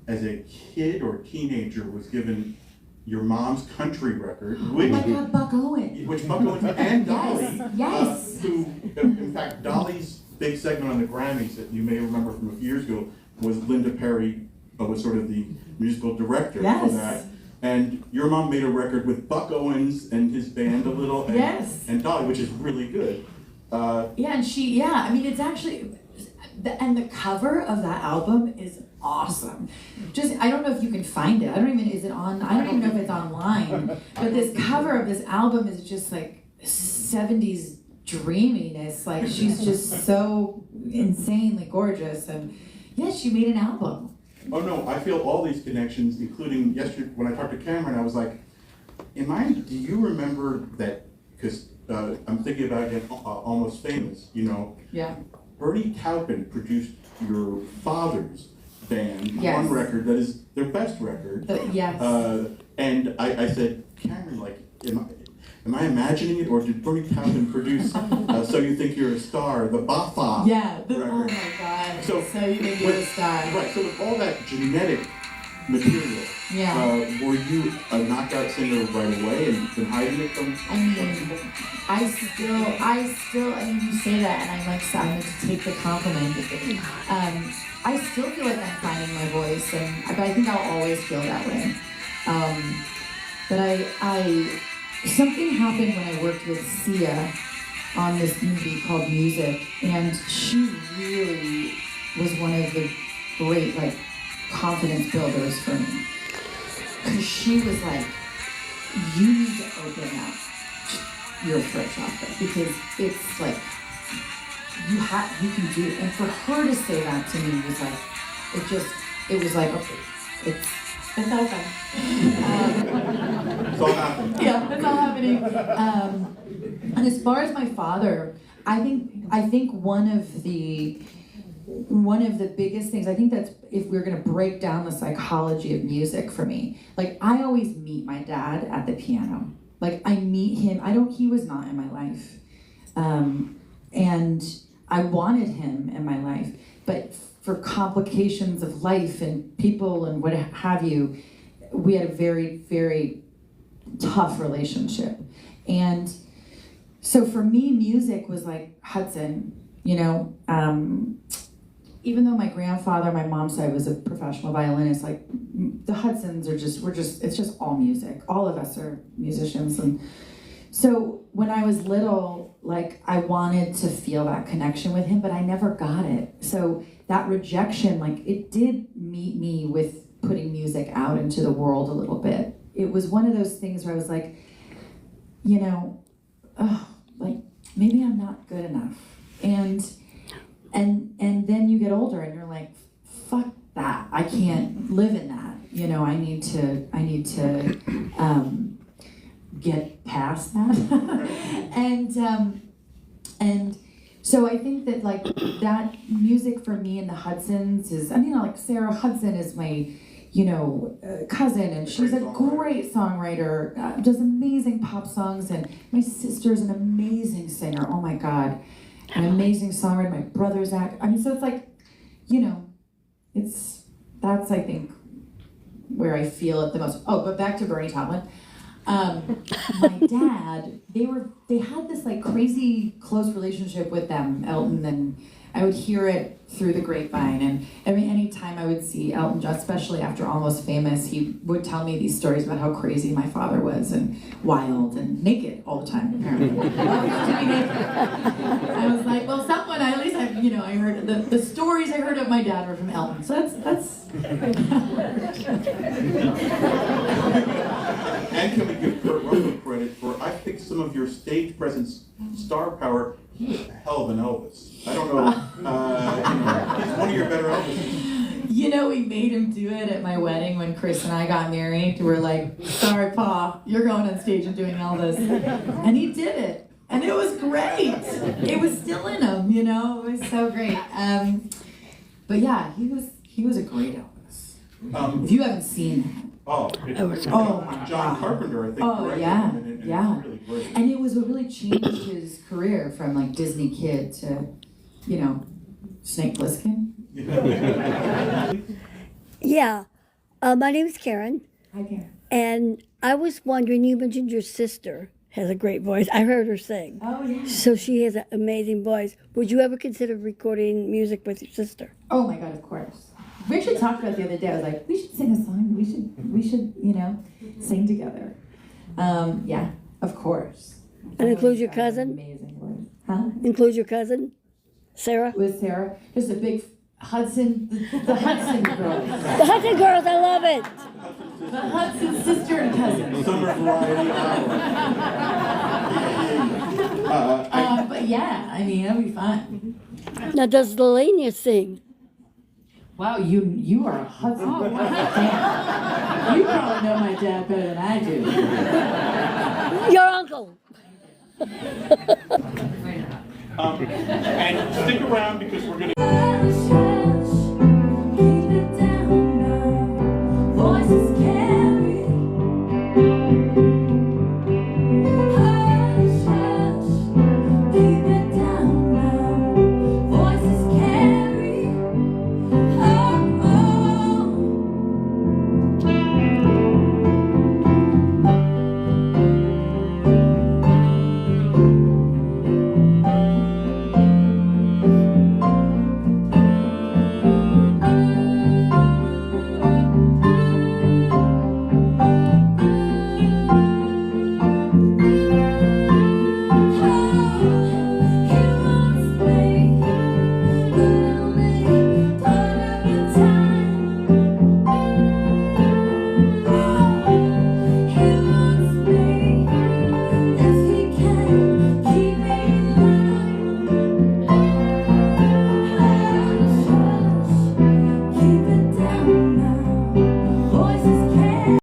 as a kid or teenager, was given your mom's country record, Oh my God, Buck Owen. which Buck Owens and Dolly, Yes. who, in fact, Dolly's big segment on the Grammys that you may remember from a few years ago was Linda Perry was sort of the musical director for that. And your mom made a record with Buck Owens and his band a little, and Dolly, which is really good. I mean, it's actually, and the cover of that album is awesome. Just, I don't know if you can find it. I don't even know if it's online. But this cover of this album is just like 70s dreaminess. Like, she's just so insanely gorgeous. And yeah, she made an album. Oh no, I feel all these connections, including yesterday when I talked to Cameron, I was like, do you remember that, because I'm thinking about it, Almost Famous, you know? Yeah. Bernie Taupin produced your father's band, Yes. one record that is their best record. Yes. And I said, Cameron, like, am I imagining it, or did Bernie Taupin produce So You Think You're a Star, the Bafa record? Oh my God, so You Think You're a Star. Right, so with all that genetic material, were you a knockout singer right away and been hiding it from people? I still, I mean, you say that, and I'm like, I'm going to take the compliment. I still feel like I'm finding my voice, but I think I'll always feel that way. But something happened when I worked with Sia on this movie called Music, and she really was one of the great, like, confidence builders for me. Because she was like, you need to open up your throat chakra, because it's like, you can do it. And for her to say that to me was like, it was like, okay, it's all fine. It's all happening. Yeah, it's all happening. And as far as my father, I think one of the biggest things, I think that's, if we're going to break down the psychology of music for me, like, I always meet my dad at the piano. Like, I meet him, he was not in my life. And I wanted him in my life, but for complications of life and people and what have you, we had a very, very tough relationship. And so for me, music was like Hudson, you know. Even though my grandfather, my mom's side, was a professional violinist, like, the Hudsons it's just all music. All of us are musicians. And so when I was little, like, I wanted to feel that connection with him, but I never got it. So that rejection, like, it did meet me with putting music out into the world a little bit. It was one of those things where I was like, you know, like, maybe I'm not good enough. And then you get older and you're like, fuck that. I can't live in that. You know, I need to get past that. And so I think that, like, that music for me and the Hudsons is, I mean, like, Sarah Hudson is my, you know, cousin, and she's a great songwriter, does amazing pop songs, and my sister's an amazing singer. Oh my God. An amazing songwriter. My brother's I mean, so it's like, you know, that's, I think, where I feel it the most. Oh, but back to Bernie Taupin. My dad, they had this, like, crazy close relationship with them, Elton, and I would hear it through the grapevine. And I mean, anytime I would see Elton John, especially after Almost Famous, he would tell me these stories about how crazy my father was, and wild and naked all the time, apparently. I was like, well, at least I heard the stories I heard of my dad were from Elton. So that's. And can we give Kurt Russell credit for, I think, some of your stage presence, star power? He was a hell of an Elvis. I don't know, he's one of your better Elvises. You know, we made him do it at my wedding when Chris and I got married. We're like, sorry, Pa, you're going on stage and doing Elvis. And he did it. And it was great. It was still in him, you know? It was so great. But yeah, he was a great Elvis. If you haven't seen him. John Carpenter, I think. Oh, yeah, and yeah. It's really great. And it was what really changed his career from, like, Disney kid to, you know, Snake Plissken. Yeah. My name is Karen. Hi, Karen. And I was wondering, you mentioned your sister has a great voice. I heard her sing. Oh, yeah. So she has an amazing voice. Would you ever consider recording music with your sister? Oh my God, of course. We actually talked about it the other day. I was like, we should sing a song. We should, sing together. Yeah, of course. And includes your cousin? Amazing voice. Huh? Includes your cousin, Sarah? With Sarah. Just a big Hudson, the Hudson girls. The Hudson girls, I love it. The Hudson sister and cousin. Summer variety hour. But yeah, I mean, it'll be fun. Now, does Lelania sing? Wow, you are a Hudson. Oh, wow. Damn. You probably know my dad better than I do. Your uncle. And stick around because we're going to...